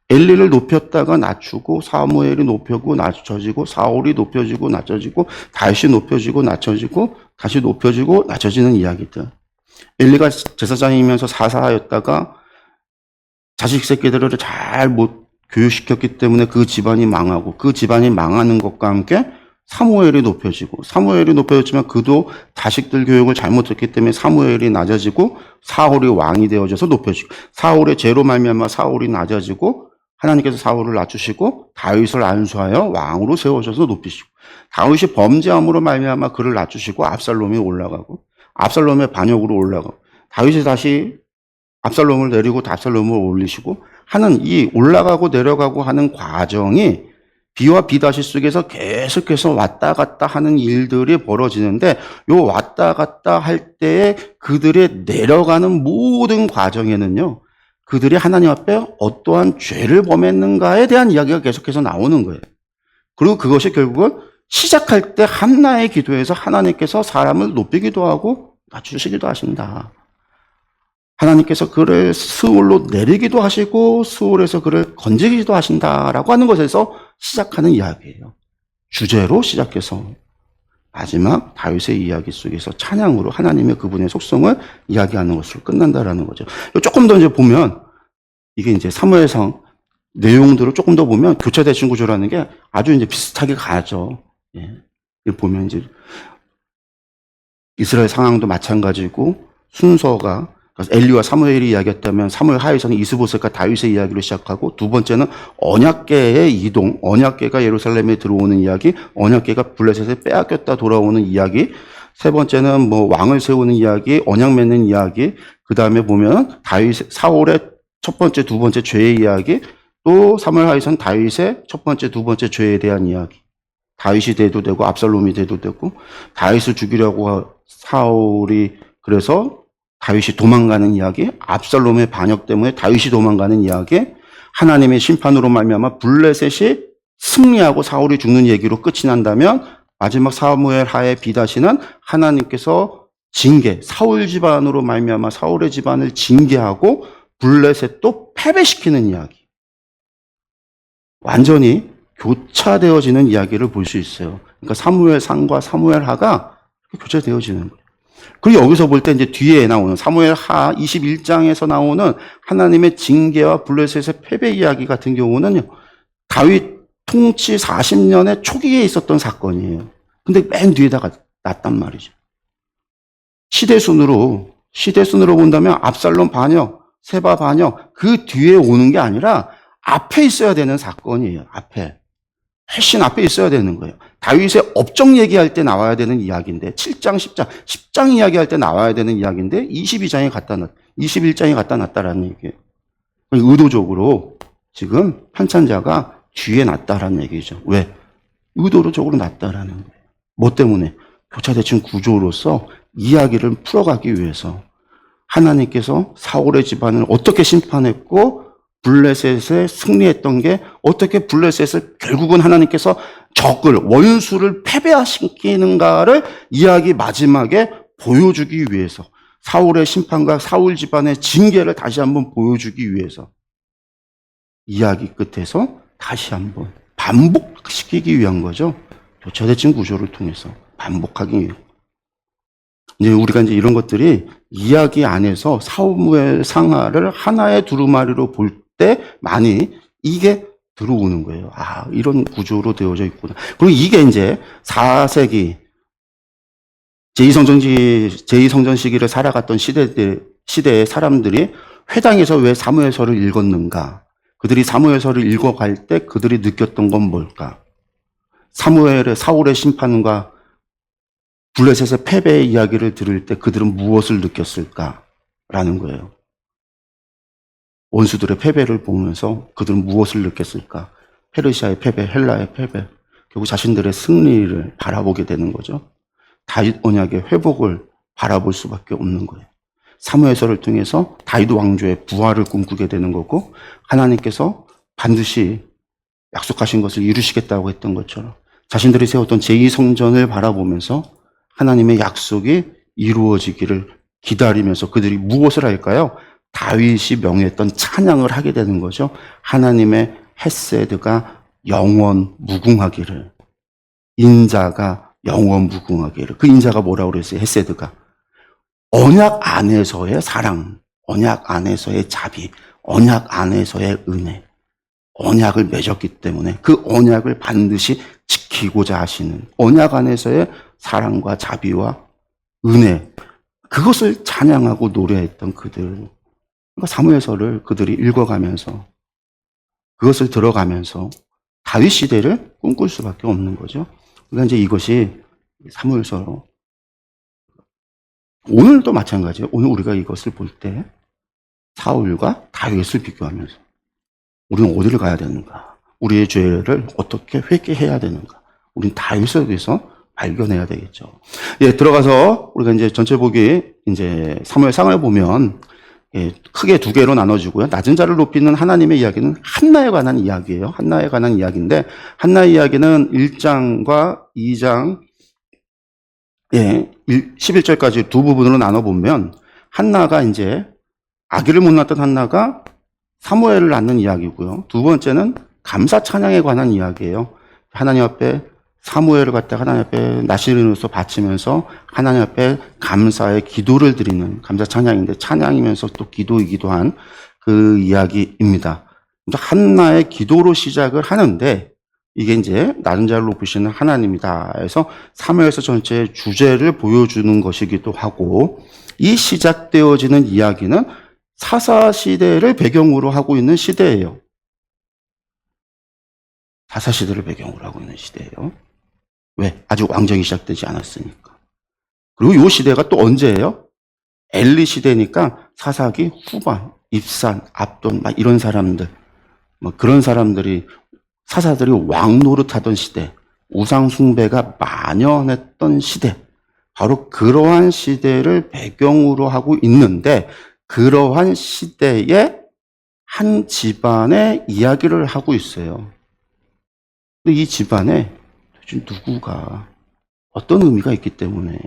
엘리를 높였다가 낮추고 사무엘이 높여고 낮춰지고 사울이 높여지고 낮춰지고 다윗이 높여지고 낮춰지고 다시 높여지고 낮춰지는 이야기들. 엘리가 제사장이면서 사사하였다가 자식 새끼들을 잘 못 교육시켰기 때문에 그 집안이 망하고 그 집안이 망하는 것과 함께 사무엘이 높여지고 사무엘이 높여졌지만 그도 자식들 교육을 잘못했기 때문에 사무엘이 낮아지고 사울이 왕이 되어져서 높여지고 사울의 죄로 말미암아 사울이 낮아지고 하나님께서 사울을 낮추시고 다윗을 안수하여 왕으로 세워져서 높이시고 다윗이 범죄함으로 말미암아 그를 낮추시고 압살롬이 올라가고 압살롬의 반역으로 올라가고 다윗이 다시 압살롬을 내리고 압살롬을 올리시고 하는 이 올라가고 내려가고 하는 과정이 B와 B- 속에서 계속해서 왔다 갔다 하는 일들이 벌어지는데 요 왔다 갔다 할 때에 그들의 내려가는 모든 과정에는요. 그들이 하나님 앞에 어떠한 죄를 범했는가에 대한 이야기가 계속해서 나오는 거예요. 그리고 그것이 결국은 시작할 때 한나의 기도에서 하나님께서 사람을 높이기도 하고 낮추시기도 하신다. 하나님께서 그를 스올로 내리기도 하시고 스올에서 그를 건지기도 하신다라고 하는 것에서 시작하는 이야기예요. 주제로 시작해서 마지막 다윗의 이야기 속에서 찬양으로 하나님의 그분의 속성을 이야기하는 것으로 끝난다라는 거죠. 조금 더 이제 보면 이게 이제 사무엘상 내용들을 조금 더 보면 교차대칭 구조라는 게 아주 이제 비슷하게 가죠. 예. 보면 이제 이스라엘 상황도 마찬가지고 순서가 엘리와 사무엘이 이야기했다면 사무엘 하에서는 이스보셋과 다윗의 이야기로 시작하고 두 번째는 언약궤의 이동, 언약궤가 예루살렘에 들어오는 이야기, 언약궤가 블레셋에 빼앗겼다 돌아오는 이야기, 세 번째는 뭐 왕을 세우는 이야기, 언약 맺는 이야기, 그 다음에 보면 다윗 사울의 첫 번째, 두 번째 죄의 이야기, 또 사무엘 하에서는 다윗의 첫 번째, 두 번째 죄에 대한 이야기. 다윗이 돼도 되고 압살롬이 돼도 되고 다윗을 죽이려고 사울이 그래서 다윗이 도망가는 이야기, 압살롬의 반역 때문에 다윗이 도망가는 이야기, 하나님의 심판으로 말미암아 블레셋이 승리하고 사울이 죽는 얘기로 끝이 난다면 마지막 사무엘 하의 비다시는 하나님께서 징계, 사울 집안으로 말미암아 사울의 집안을 징계하고 블레셋도 패배시키는 이야기. 완전히 교차되어지는 이야기를 볼 수 있어요. 그러니까 사무엘 상과 사무엘 하가 교차되어지는 거예요. 그리고 여기서 볼 때 이제 뒤에 나오는 사무엘 하 21장에서 나오는 하나님의 징계와 블레셋의 패배 이야기 같은 경우는요, 다윗 통치 40년의 초기에 있었던 사건이에요. 근데 맨 뒤에다가 놨단 말이죠. 시대순으로 본다면 압살롬 반역, 세바 반역, 그 뒤에 오는 게 아니라 앞에 있어야 되는 사건이에요. 앞에. 훨씬 앞에 있어야 되는 거예요. 다윗의 업적 얘기할 때 나와야 되는 이야기인데 7장, 10장 이야기할 때 나와야 되는 이야기인데 21장에 갖다 놨다라는 얘기예요. 의도적으로 지금 편찬자가 뒤에 놨다라는 얘기죠. 왜? 의도적으로 놨다라는 거예요. 뭐 때문에? 교차대칭 구조로서 이야기를 풀어가기 위해서 하나님께서 사울의 집안을 어떻게 심판했고 블레셋에 승리했던 게 어떻게 블레셋을 결국은 하나님께서 적을 원수를 패배시키는가를 이야기 마지막에 보여주기 위해서 사울의 심판과 사울 집안의 징계를 다시 한번 보여주기 위해서 이야기 끝에서 다시 한번 반복시키기 위한 거죠. 교차대칭 구조를 통해서 반복하기 위해. 이제 우리가 이제 이런 것들이 이야기 안에서 사무엘 상하를 하나의 두루마리로 볼 때 많이 이게 들어오는 거예요. 아, 이런 구조로 되어져 있구나. 그리고 이게 이제 4세기 제2성전 시기를 살아갔던 시대의 사람들이 회당에서 왜 사무엘서를 읽었는가? 그들이 사무엘서를 읽어갈 때 그들이 느꼈던 건 뭘까? 사울의 심판과 블레셋의 패배의 이야기를 들을 때 그들은 무엇을 느꼈을까라는 거예요. 원수들의 패배를 보면서 그들은 무엇을 느꼈을까? 페르시아의 패배, 헬라의 패배, 결국 자신들의 승리를 바라보게 되는 거죠. 다윗 언약의 회복을 바라볼 수밖에 없는 거예요. 사무엘서를 통해서 다윗 왕조의 부활을 꿈꾸게 되는 거고 하나님께서 반드시 약속하신 것을 이루시겠다고 했던 것처럼 자신들이 세웠던 제2성전을 바라보면서 하나님의 약속이 이루어지기를 기다리면서 그들이 무엇을 할까요? 다윗이 명했던 찬양을 하게 되는 거죠. 하나님의 헤세드가 영원 무궁하기를, 인자가 영원 무궁하기를. 그 인자가 뭐라고 그랬어요? 헤세드가 언약 안에서의 사랑, 언약 안에서의 자비, 언약 안에서의 은혜, 언약을 맺었기 때문에 그 언약을 반드시 지키고자 하시는 언약 안에서의 사랑과 자비와 은혜, 그것을 찬양하고 노래했던 그들. 그러니까 사무엘서를 그들이 읽어가면서 그것을 들어가면서 다윗 시대를 꿈꿀 수밖에 없는 거죠. 그러니까 이제 이것이 사무엘서로 오늘도 마찬가지예요. 오늘 우리가 이것을 볼 때 사울과 다윗을 비교하면서 우리는 어디를 가야 되는가? 우리의 죄를 어떻게 회개해야 되는가? 우리는 다윗을 위해서 발견해야 되겠죠. 예, 들어가서 우리가 이제 전체 보기 이제 사무엘상을 보면 예, 크게 두 개로 나눠지고요. 낮은 자를 높이는 하나님의 이야기는 한나에 관한 이야기예요. 한나에 관한 이야기인데 한나의 이야기는 1장과 2장 11절까지 두 부분으로 나눠보면 한나가 이제 아기를 못 낳던 한나가 사무엘을 낳는 이야기고요. 두 번째는 감사 찬양에 관한 이야기예요. 하나님 앞에 사무엘을 갖다가 하나님 앞에 나시린으로서 바치면서 하나님 앞에 감사의 기도를 드리는 감사 찬양인데 찬양이면서 또 기도이기도 한 그 이야기입니다. 한나의 기도로 시작을 하는데 이게 이제 낮은 자를 높이시는 하나님이다 해서 사무엘서 전체의 주제를 보여주는 것이기도 하고 이 시작되어지는 이야기는 사사시대를 배경으로 하고 있는 시대예요. 사사시대를 배경으로 하고 있는 시대예요. 왜? 아직 왕정이 시작되지 않았으니까. 그리고 이 시대가 또 언제예요? 엘리 시대니까 사사기 후반, 입산, 압돈 막 이런 사람들, 뭐 그런 사람들이 사사들이 왕 노릇하던 시대, 우상 숭배가 만연했던 시대, 바로 그러한 시대를 배경으로 하고 있는데 그러한 시대에 한 집안의 이야기를 하고 있어요. 근데 이 집안에 도대체 누구가 어떤 의미가 있기 때문에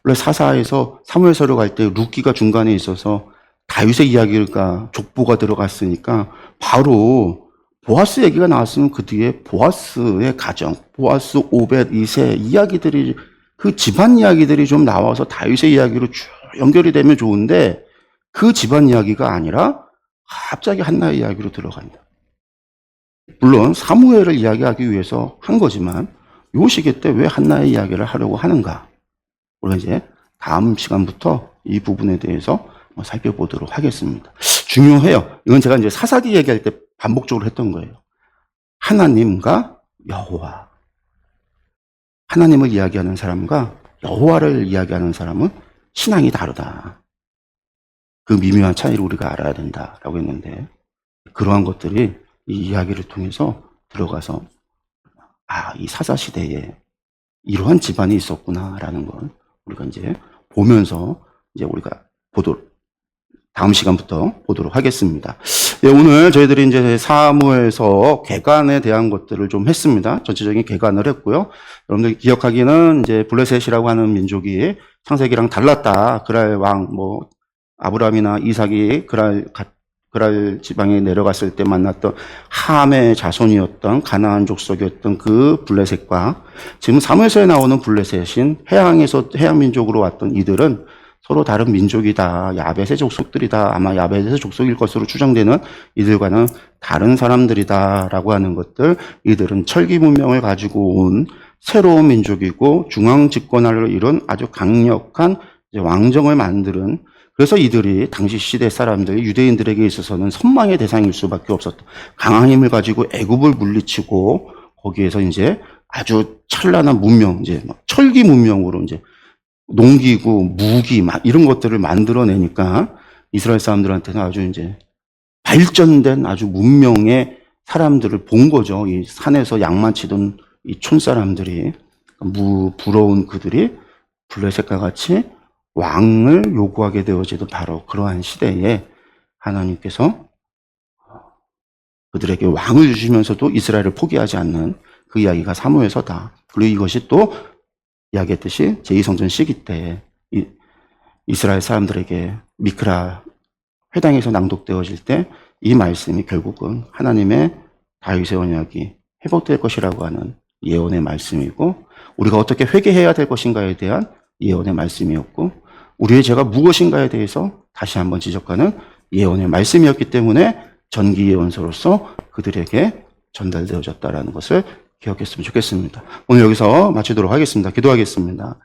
원래 사사에서 사무엘서로 갈 때 룻기가 중간에 있어서 다윗의 이야기가 족보가 들어갔으니까 바로 보아스 얘기가 나왔으면 그 뒤에 보아스의 가정, 보아스, 오벳, 이세 이야기들이 그 집안 이야기들이 좀 나와서 다윗의 이야기로 쭉 연결이 되면 좋은데 그 집안 이야기가 아니라 갑자기 한나의 이야기로 들어간다. 물론 사무엘을 이야기하기 위해서 한 거지만 요 시기 때 왜 한나의 이야기를 하려고 하는가? 우리가 이제 다음 시간부터 이 부분에 대해서 살펴보도록 하겠습니다. 중요해요. 이건 제가 이제 사사기 얘기할 때 반복적으로 했던 거예요. 하나님과 여호와. 하나님을 이야기하는 사람과 여호와를 이야기하는 사람은 신앙이 다르다. 그 미묘한 차이를 우리가 알아야 된다라고 했는데 그러한 것들이 이 이야기를 통해서 들어가서 이 사사시대에 이러한 집안이 있었구나라는 걸 우리가 이제 보면서 이제 우리가 다음 시간부터 보도록 하겠습니다. 오늘 저희들이 이제 사무엘서 개간에 대한 것들을 좀 했습니다. 전체적인 개간을 했고요. 여러분들 기억하기는 이제 블레셋이라고 하는 민족이 창세기랑 달랐다. 그랄 왕, 아브라함이나 이삭이 그랄 지방에 내려갔을 때 만났던 함의 자손이었던 가나안 족속이었던 그 블레셋과 지금 사무엘서에 나오는 블레셋인 해양 민족으로 왔던 이들은 서로 다른 민족이다. 야벳의 족속들이다. 아마 야벳의 족속일 것으로 추정되는 이들과는 다른 사람들이다라고 하는 것들. 이들은 철기 문명을 가지고 온 새로운 민족이고 중앙 집권화를 이룬 아주 강력한 왕정을 만드는 그래서 이들이 당시 시대 사람들, 유대인들에게 있어서는 선망의 대상일 수밖에 없었던 강한 힘을 가지고 애굽을 물리치고 거기에서 이제 아주 찬란한 문명, 이제 철기 문명으로 이제 농기구, 무기 막 이런 것들을 만들어내니까 이스라엘 사람들한테는 아주 이제 발전된 아주 문명의 사람들을 본 거죠. 이 산에서 양만 치던 이 촌사람들이 부러운 그들이 블레셋과 같이 왕을 요구하게 되어지던 바로 그러한 시대에 하나님께서 그들에게 왕을 주시면서도 이스라엘을 포기하지 않는 그 이야기가 사무엘서다. 그리고 이것이 또 이야기했듯이 제2성전 시기 때 이스라엘 사람들에게 미크라 회당에서 낭독되어질 때 이 말씀이 결국은 하나님의 다윗의 언약이 회복될 것이라고 하는 예언의 말씀이고 우리가 어떻게 회개해야 될 것인가에 대한 예언의 말씀이었고 우리의 죄가 무엇인가에 대해서 다시 한번 지적하는 예언의 말씀이었기 때문에 전기 예언서로서 그들에게 전달되어졌다는 것을 기억했으면 좋겠습니다. 오늘 여기서 마치도록 하겠습니다. 기도하겠습니다.